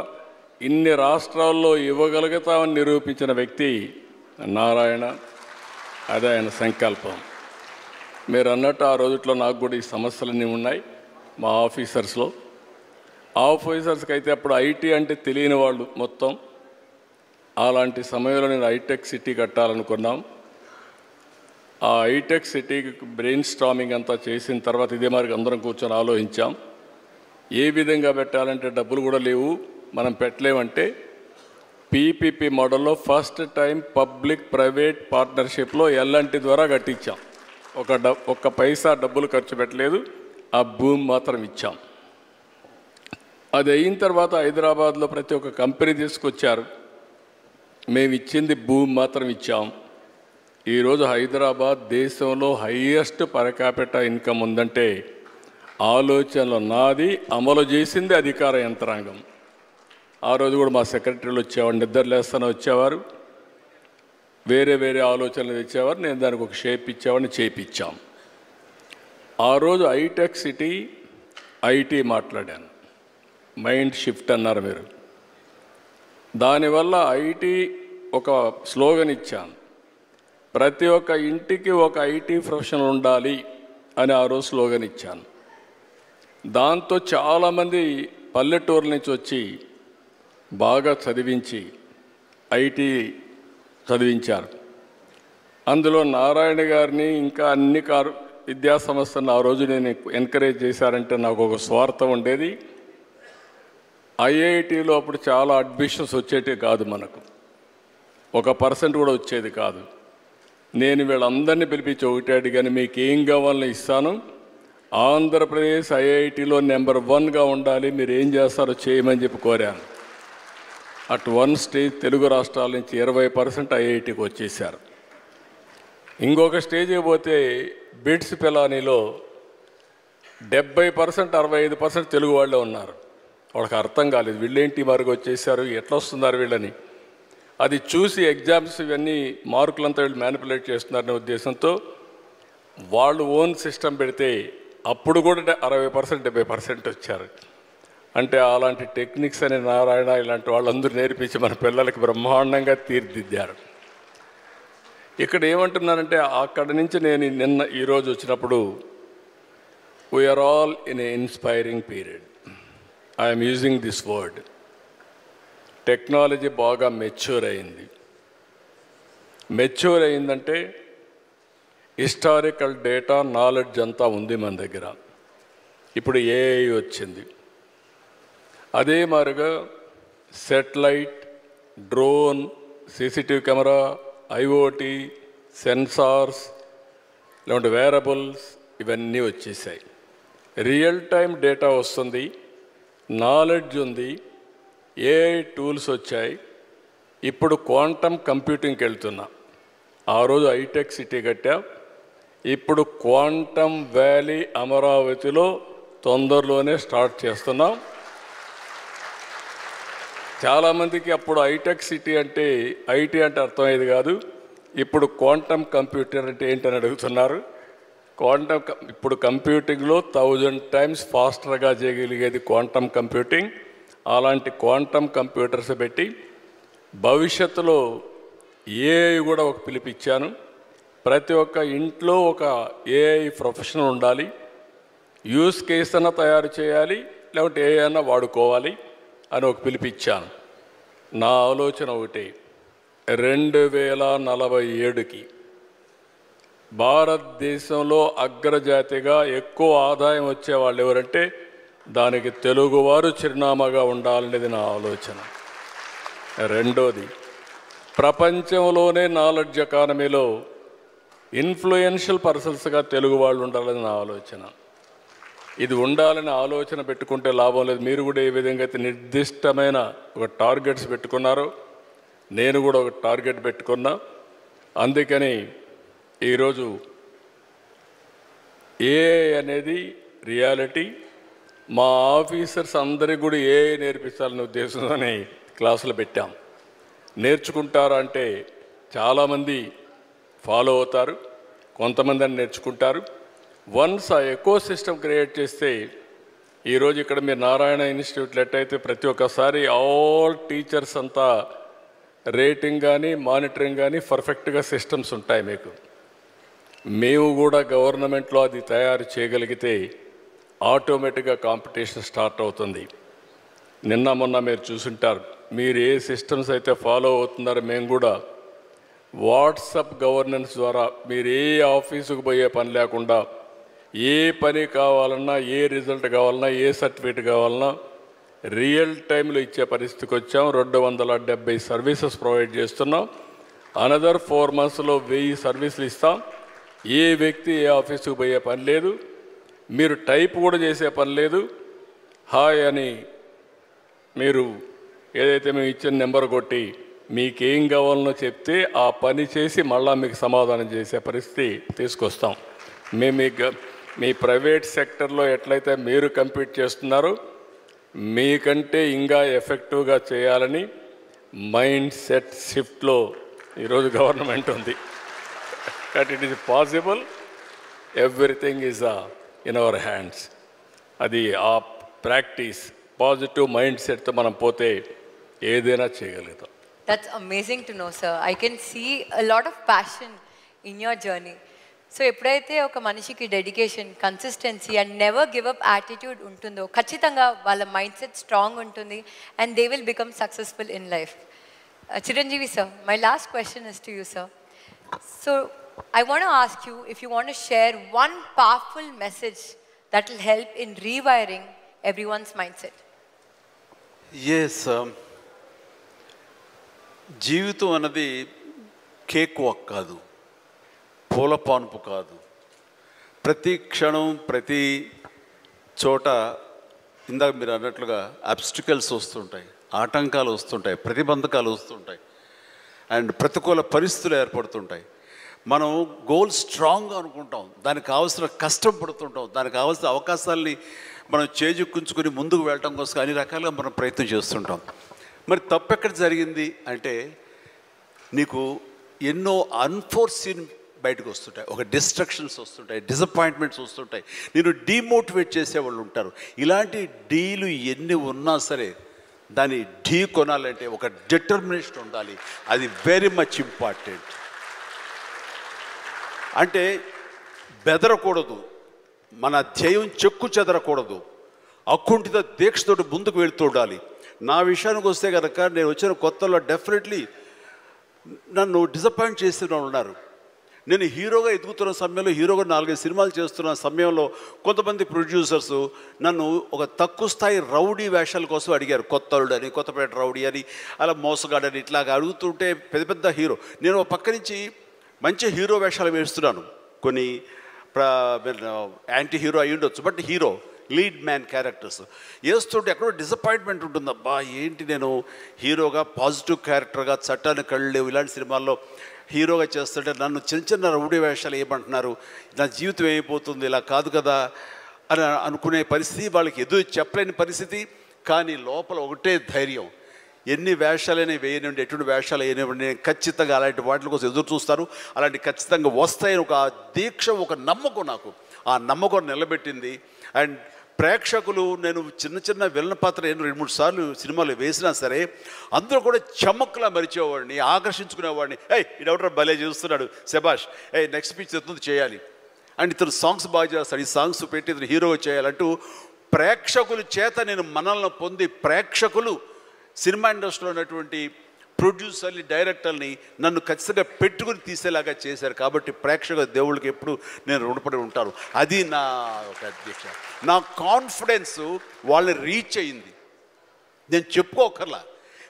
ఇన్ని రాష్ట్రాల్లో ఇవ్వగలుగుతామని నిరూపించిన వ్యక్తి నారాయణ. అదే ఆయన సంకల్పం. మీరు అన్నట్టు ఆ రోజుల్లో నాకు కూడా ఈ సమస్యలన్నీ ఉన్నాయి మా ఆఫీసర్స్లో. ఆఫీసర్స్కి అయితే అప్పుడు ఐటీ అంటే తెలియని వాళ్ళు మొత్తం. అలాంటి సమయంలో నేను హైటెక్ సిటీ కట్టాలనుకున్నాం. ఆ హైటెక్ సిటీకి బ్రెయిన్ స్టార్మింగ్ అంతా చేసిన తర్వాత ఇదే మరి అందరం కూర్చొని ఆలోచించాం. ఏ విధంగా పెట్టాలంటే డబ్బులు కూడా లేవు, మనం పెట్టలేమంటే పీపీపీ మోడల్లో ఫస్ట్ టైం పబ్లిక్ ప్రైవేట్ పార్ట్నర్షిప్లో ఎల్ఎన్టీ ద్వారా కట్టించాం. ఒక్క పైసా డబ్బులు ఖర్చు పెట్టలేదు, ఆ భూమి మాత్రం ఇచ్చాం. అది అయిన తర్వాత హైదరాబాద్లో ప్రతి ఒక్క కంపెనీ తీసుకొచ్చారు, మేము ఇచ్చింది భూమి మాత్రం ఇచ్చాం. ఈరోజు హైదరాబాద్ దేశంలో హైయెస్ట్ పర్ క్యాపిటల్ ఇన్కమ్ ఉందంటే ఆలోచనలు నాది, అమలు చేసింది అధికార యంత్రాంగం. ఆ రోజు కూడా మా సెక్రటరీలు వచ్చేవాడు, నిద్రలేస్తానే వచ్చేవారు, వేరే వేరే ఆలోచనలు తెచ్చేవారు, నేను దానికి ఒక షేప్ ఇచ్చేవాడిని, చేపించాం. ఆ రోజు హైటెక్ సిటీ ఐటీ మాట్లాడాను, మైండ్ షిఫ్ట్ అన్నారు మీరు. దానివల్ల ఐటీ ఒక స్లోగన్ ఇచ్చాను, ప్రతి ఒక్క ఇంటికి ఒక ఐటీ ప్రొఫెషనల్ ఉండాలి అని ఆ రోజు స్లోగన్ ఇచ్చాను. దాంతో చాలామంది పల్లెటూరు నుంచి వచ్చి బాగా చదివించి ఐటీ చదివించారు. అందులో నారాయణ గారిని ఇంకా అన్ని విద్యా సంస్థలను ఆ రోజు నేను ఎంకరేజ్ చేశారంటే నాకు ఒక స్వార్థం ఉండేది. ఐఐటీలో అప్పుడు చాలా అడ్మిషన్స్ వచ్చేటివి కాదు, మనకు 1% కూడా వచ్చేది కాదు. నేను వీళ్ళందరినీ పిలిపించి ఒకటే అడిగాను, మీకు ఏం కావాలని ఇస్తాను, ఆంధ్రప్రదేశ్ ఐఐటీలో నెంబర్ 1గా ఉండాలి, మీరు ఏం చేస్తారో చేయమని చెప్పి కోరాను. అట్ వన్ స్టేజ్ తెలుగు రాష్ట్రాల నుంచి 20% ఐఐటీకి వచ్చేసారు. ఇంకొక స్టేజ్కి పోతే బిట్స్ పిలానీలో 70% 65% తెలుగు వాళ్ళే ఉన్నారు. వాళ్ళకి అర్థం కాలేదు, వీళ్ళేంటి మరుగు వచ్చేసారు, ఎట్లా వస్తున్నారు వీళ్ళని. అది చూసి ఎగ్జామ్స్ ఇవన్నీ మార్కులంతా వీళ్ళు మ్యానిపులేట్ చేస్తున్నారనే ఉద్దేశంతో వాళ్ళు ఓన్ సిస్టమ్ పెడితే అప్పుడు కూడా 60% 70% వచ్చారు. అంటే అలాంటి టెక్నిక్స్ అని నారాయణ ఇలాంటి వాళ్ళందరూ నేర్పించి మన పిల్లలకి బ్రహ్మాండంగా తీర్చిదిద్దారు. ఇక్కడ ఏమంటున్నానంటే అక్కడ నుంచి నేను ఈరోజు వచ్చినప్పుడు we're all in a inspiring period. I'm using this word. Technology బాగా మెచ్యూర్ అయింది. మెచ్యూర్ అయిందంటే హిస్టారికల్ డేటా నాలెడ్జ్ అంతా ఉంది మన దగ్గర. ఇప్పుడు ఏఐ వచ్చింది. అదే మాదిరిగా satellite, drone, CCTV camera, IOT, sensors, లేదంటే వేరబుల్స్ ఇవన్నీ వచ్చేసాయి. రియల్ టైం డేటా వస్తుంది, నాలెడ్జ్ ఉంది, ఏఐ టూల్స్ వచ్చాయి. ఇప్పుడు క్వాంటమ్ కంప్యూటింగ్కి వెళ్తున్నా. ఆ రోజు హైటెక్ సిటీ కట్టాం. ఇప్పుడు క్వాంటమ్ వ్యాలీ అమరావతిలో తొందరలోనే స్టార్ట్ చేస్తున్నాం. చాలామందికి అప్పుడు హైటెక్ సిటీ అంటే ఐటీ అంటే అర్థమయ్యేది కాదు. ఇప్పుడు క్వాంటమ్ కంప్యూటర్ అంటే ఏంటని అడుగుతున్నారు. ఇప్పుడు కంప్యూటింగ్లో 1000 times ఫాస్టర్గా చేయగలిగేది క్వాంటమ్ కంప్యూటింగ్. అలాంటి క్వాంటమ్ కంప్యూటర్స్ పెట్టి భవిష్యత్తులో ఏఐ కూడా ఒక పిలిపిచ్చాను. ప్రతి ఒక్క ఇంట్లో ఒక ఏఐ ప్రొఫెషనల్ ఉండాలి. యూస్ కేస్ అన్న తయారు చేయాలి, లేకుంటే ఏఐ అన్న వాడుకోవాలి అని ఒక పిలిపిచ్చాను. నా ఆలోచన ఒకటి, 2047కి భారతదేశంలో అగ్రజాతిగా ఎక్కువ ఆదాయం వచ్చేవాళ్ళు ఎవరంటే దానికి తెలుగువారు చిరునామాగా ఉండాలనేది నా ఆలోచన. రెండోది, ప్రపంచంలోనే నాలెడ్జ్ ఎకానమీలో ఇన్ఫ్లుయెన్షియల్ పర్సన్స్గా తెలుగు వాళ్ళు ఉండాలని నా ఆలోచన. ఇది ఉండాలని ఆలోచన పెట్టుకుంటే లాభం లేదు. మీరు కూడా ఏ విధంగా అయితే నిర్దిష్టమైన ఒక టార్గెట్స్ పెట్టుకున్నారో నేను కూడా ఒక టార్గెట్ పెట్టుకున్నా. అందుకని ఈరోజు ఏఐ అనేది రియాలిటీ. మా ఆఫీసర్స్ అందరికీ కూడా ఏఐ నేర్పించాలనే ఉద్దేశంతోనే క్లాసులు పెట్టాం. నేర్చుకుంటారా అంటే చాలామంది ఫాలో అవుతారు, కొంతమంది అని నేర్చుకుంటారు. వన్స్ ఆ ఎకో సిస్టమ్ క్రియేట్ చేస్తే ఈరోజు ఇక్కడ మీరు నారాయణ ఇన్స్టిట్యూట్లో ఎట్టయితే ప్రతి ఒక్కసారి ఆల్ టీచర్స్ అంతా రేటింగ్ కానీ మానిటరింగ్ కానీ పర్ఫెక్ట్గా సిస్టమ్స్ ఉంటాయి మీకు. మేము కూడా గవర్నమెంట్లో అది తయారు చేయగలిగితే ఆటోమేటిక్గా కాంపిటీషన్ స్టార్ట్ అవుతుంది. నిన్న మొన్న మీరు చూసుంటారు, మీరు ఏ సిస్టమ్స్ అయితే ఫాలో అవుతున్నారో మేము కూడా వాట్సాప్ గవర్నెన్స్ ద్వారా మీరు ఏ ఆఫీసుకు పోయే పని లేకుండా ఏ పని కావాలన్నా, ఏ రిజల్ట్ కావాలన్నా, ఏ సర్టిఫికేట్ కావాలన్నా రియల్ టైంలో ఇచ్చే పరిస్థితికి వచ్చాం. 270 సర్వీసెస్ ప్రొవైడ్ చేస్తున్నాం. అనదర్ 4 monthsలో 1000 సర్వీసులు ఇస్తాం. ఏ వ్యక్తి ఏ ఆఫీసుకు పోయే పని లేదు, మీరు టైప్ కూడా చేసే పని లేదు. హాయ్ అని మీరు ఏదైతే మేము ఇచ్చిన నెంబర్ కొట్టి మీకేం కావాలనో చెప్తే ఆ పని చేసి మళ్ళా మీకు సమాధానం చేసే పరిస్థితి తీసుకొస్తాం. మేము మీ ప్రైవేట్ సెక్టర్లో ఎట్లయితే మీరు కంపీట్ చేస్తున్నారో మీకంటే ఇంకా ఎఫెక్టివ్గా చేయాలని మైండ్ సెట్ షిఫ్ట్లో ఈరోజు గవర్నమెంట్ ఉంది. But it is possible, everything is in our hands. అది ఆ ప్రాక్టీస్, పాజిటివ్ మైండ్ సెట్తో మనం పోతే ఏదైనా చేయగలుగుతాం. That's amazing to know, sir. I can see a lot of passion in your journey. So ఎప్పుడైతే ఒక మనిషికి dedication, consistency and never give up attitude ఉంటుందో ఖచ్చితంగా వాళ్ళ మైండ్ సెట్ స్ట్రాంగ్ ఉంటుంది and they will become successful in life. Chiranjeevi sir, my last question is to you sir. So I want to ask you if you want to share one powerful message that will help in rewiring everyone's mindset. Yes, జీవితం అన్నది కేక్ వాక్ కాదు, పూల పాన్పు కాదు. ప్రతి క్షణం ప్రతి చోట ఇందాక మీరు అన్నట్లుగా అబ్స్టికల్స్ వస్తుంటాయి, ఆటంకాలు వస్తుంటాయి, ప్రతిబంధకాలు వస్తుంటాయి అండ్ ప్రతికూల పరిస్థితులు ఏర్పడుతుంటాయి. మనం గోల్ స్ట్రాంగ్ అనుకుంటాం, దానికి కావాల్సిన కష్టం పడుతుంటాం, దానికి కావాల్సిన అవకాశాలని మనం చేజెక్కించుకొని ముందుకు వెళ్ళటం కోసం అన్ని రకాలుగా మనం ప్రయత్నం చేస్తుంటాం. మరి తప్పు ఎక్కడ జరిగింది అంటే నీకు ఎన్నో అన్ఫోర్సీన్ బయటకు వస్తుంటాయి, ఒక డిస్ట్రక్షన్స్ వస్తుంటాయి, డిసప్పాయింట్మెంట్స్ వస్తుంటాయి, నేను డీమోటివేట్ చేసేవాళ్ళు ఉంటారు. ఇలాంటి డీలు ఎన్ని ఉన్నా సరే దాన్ని ఢీ కొనాలంటే ఒక డిటర్మినేషన్ ఉండాలి. అది వెరీ మచ్ ఇంపార్టెంట్. అంటే బెదరకూడదు, మన ధ్యేయం చెక్కు చెదరకూడదు, అకుంఠిత దీక్షతోటి ముందుకు వెళుతూ ఉండాలి. నా విషయానికి వస్తే కనుక నేను వచ్చిన కొత్తలో డెఫినెట్లీ నన్ను డిసప్పాయింట్ చేసిన వాళ్ళు ఉన్నారు. నేను హీరోగా ఎదుగుతున్న సమయంలో, హీరోగా 4-5 సినిమాలు చేస్తున్న సమయంలో కొంతమంది ప్రొడ్యూసర్స్ నన్ను ఒక తక్కువ స్థాయి రౌడీ వేషాల కోసం అడిగారు. కొత్తలుడు అని, కొత్తపేట రౌడీ అని, అలా మోసగాడని ఇట్లాగా అడుగుతుంటే పెద్ద పెద్ద హీరో, నేను పక్క నుంచి మంచి హీరో వేషాలు వేస్తున్నాను. కొన్ని యాంటీ హీరో అయి ఉండొచ్చు, but hero lead man characters వేస్తుంటే ఎక్కడో డిసప్పాయింట్మెంట్ ఉంటుంది. అబ్బా ఏంటి నేను హీరోగా పాజిటివ్ క్యారెక్టర్గా చట్టాన్ని కళ్ళు ఇలాంటి సినిమాల్లో హీరోగా చేస్తుంటే నన్ను చిన్న చిన్న రౌడీ వేషాలు ఏమంటున్నారు, నా జీవితం ఏమైపోతుంది, ఇలా కాదు కదా అని అనుకునే పరిస్థితి, వాళ్ళకి ఎదురు చెప్పలేని పరిస్థితి. కానీ లోపల ఒకటే ధైర్యం, ఎన్ని వేషాలైనా వేయనివ్వండి, ఎటువంటి వేషాలు వేయనివ్వండి, నేను ఖచ్చితంగా అలాంటి వాటి కోసం ఎదురు చూస్తాను, అలాంటి ఖచ్చితంగా వస్తాయని ఒక దీక్ష, ఒక నమ్మకం నాకు. ఆ నమ్మకం నిలబెట్టింది. అండ్ ప్రేక్షకులు, నేను చిన్న చిన్న విలన పాత్ర 2-3 సార్లు సినిమాలు వేసినా సరే అందరూ కూడా చమక్లా మరిచేవాడిని, ఆకర్షించుకునేవాడిని. ఇడెవడో భలే చేస్తున్నాడు, శబాష్, నెక్స్ట్ పిక్చర్ ఎత్తుంది చేయాలి, అండ్ ఇతను సాంగ్స్ బాగా చేస్తాడు, ఈ సాంగ్స్ పెట్టి ఇతను హీరోగా చేయాలంటూ ప్రేక్షకుల చేత నేను మనల్ని పొంది, ప్రేక్షకులు సినిమా ఇండస్ట్రీలో ఉన్నటువంటి ప్రొడ్యూసర్ని, డైరెక్టర్ని నన్ను ఖచ్చితంగా పెట్టుకుని తీసేలాగా చేశారు. కాబట్టి ప్రేక్షక దేవుళ్ళకి ఎప్పుడు నేను రుణపడి ఉంటాను. అది నా ఒక అధ్యక్ష. నా కాన్ఫిడెన్స్ వాళ్ళని రీచ్ అయింది. నేను చెప్పుకోకర్లా,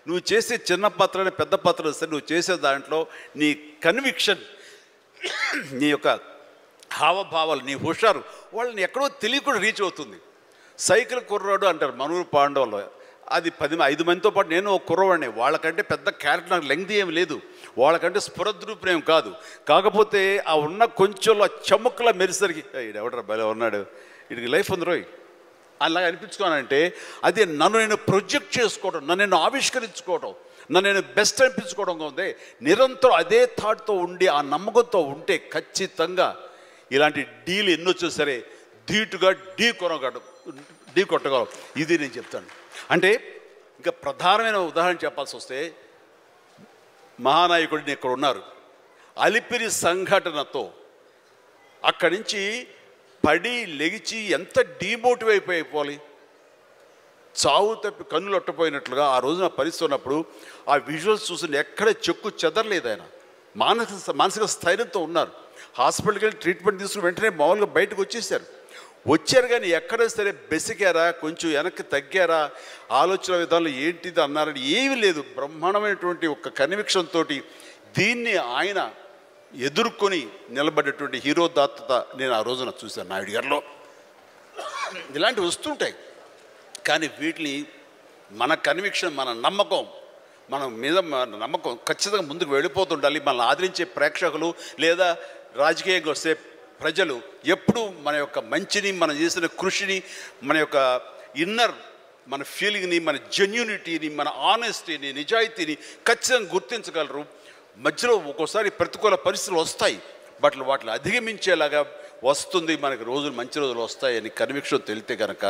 నువ్వు చేసే చిన్న పాత్రని పెద్ద పాత్ర సరే, నువ్వు చేసే దాంట్లో నీ కన్విక్షన్, నీ యొక్క హావభావాలు, నీ హుషారు వాళ్ళని ఎక్కడో తెలియకుండా రీచ్ అవుతుంది. సైకిల్ కుర్రాడు అంటారు మనూరు పాండవులు, అది 5 మందితో పాటు నేను ఒక కుర్రవాడిని. వాళ్ళకంటే పెద్ద క్యారెక్టర్ నాకు లెంగ్త్ ఏమి లేదు, వాళ్ళకంటే స్ఫురద్రూపేం కాదు. కాకపోతే ఆ ఉన్న కొంచెంలో చముక్కలా మెరిసరికి ఎవడరా భలే ఉన్నాడు, వీడికి లైఫ్ ఉంది రోయ్ అలాగా అనిపించుకోనంటే, అది నన్ను నేను ప్రొజెక్ట్ చేసుకోవడం, నన్ను నేను ఆవిష్కరించుకోవడం, నన్ను నేను బెస్ట్ అనిపించుకోవడం ఉంది. నిరంతరం అదే థాట్తో ఉండి, ఆ నమ్మకంతో ఉంటే ఖచ్చితంగా ఇలాంటి డీలు ఎన్నొచ్చా సరే ధీటుగా ఢీ కొట్టగలం. ఇది నేను చెప్తాను. అంటే ఇంకా ప్రధానమైన ఉదాహరణ చెప్పాల్సి వస్తే, మహానాయకుడిని ఇక్కడ ఉన్నారు, అలిపిరి సంఘటనతో అక్కడి నుంచి పడి లెగిచి ఎంత డీమోటివ్ అయిపోవాలి, చావు తప్పి కన్నులు అట్టపోయినట్లుగా ఆ రోజున పరిస్థితి ఉన్నప్పుడు ఆ విజువల్స్ చూసి ఎక్కడ చెక్కు చెదరలేదు. ఆయన మానసిక స్థైర్యంతో ఉన్నారు. హాస్పిటల్కి వెళ్ళి ట్రీట్మెంట్ తీసుకుని వెంటనే మామూలుగా బయటకు వచ్చారు కానీ ఎక్కడ సరే బెసికారా, కొంచెం వెనక్కి తగ్గారా, ఆలోచన విధానంలో ఏంటిది అన్నారని ఏమీ లేదు. బ్రహ్మాండమైనటువంటి ఒక కన్విక్షన్ తోటి దీన్ని ఆయన ఎదుర్కొని నిలబడేటువంటి హీరో దాత్తత నేను ఆ రోజున చూశాను నాయుడు గారిలో. ఇలాంటివి వస్తుంటాయి, కానీ వీటిని మన కన్విక్షన్, మన నమ్మకం, మన మీద మన నమ్మకం ఖచ్చితంగా ముందుకు వెళ్ళిపోతుండాలి. మనల్ని ఆదరించే ప్రేక్షకులు లేదా రాజకీయంగా వస్తే ప్రజలు ఎప్పుడు మన యొక్క మంచిని, మనం చేసిన కృషిని, మన యొక్క ఇన్నర్ మన ఫీలింగ్ని, మన జెన్యూనిటీని, మన ఆనెస్టీని, నిజాయితీని ఖచ్చితంగా గుర్తించగలరు. మధ్యలో ఒక్కోసారి ప్రతికూల పరిస్థితులు వస్తాయి, బట్ వాటిని అధిగమించేలాగా వస్తుంది, మనకి రోజులు మంచి రోజులు వస్తాయని కన్విక్షన్ తెలితే కనుక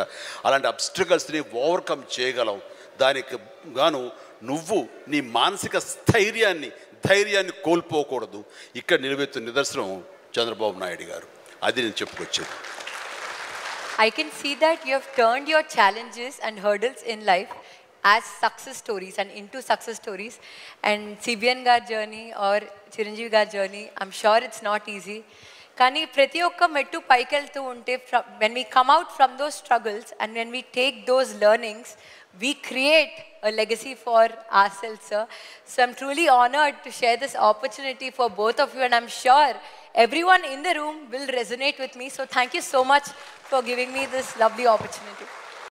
అలాంటి అబ్స్ట్రకల్స్ని ఓవర్కమ్ చేయగలం. దానికి గాను నువ్వు నీ మానసిక ధైర్యాన్ని కోల్పోకూడదు. ఇక్కడ నిలబెత్తున్న నిదర్శనం చంద్రబాబు నాయుడు గారు. అది నేను చెప్పుకొచ్చేది. I can see that you have turned your challenges and hurdles in life as success stories and into success stories. And CBN gar journey or Chiranjeevi gar journey, I'm sure it's not easy. Kani prati okka mettu paikeltu unte, when we come out from those struggles and when we take those learnings, we create a legacy for ourselves, sir. So I'm truly honored to share this opportunity for both of you, and I'm sure everyone in the room will resonate with me. So thank you so much for giving me this lovely opportunity.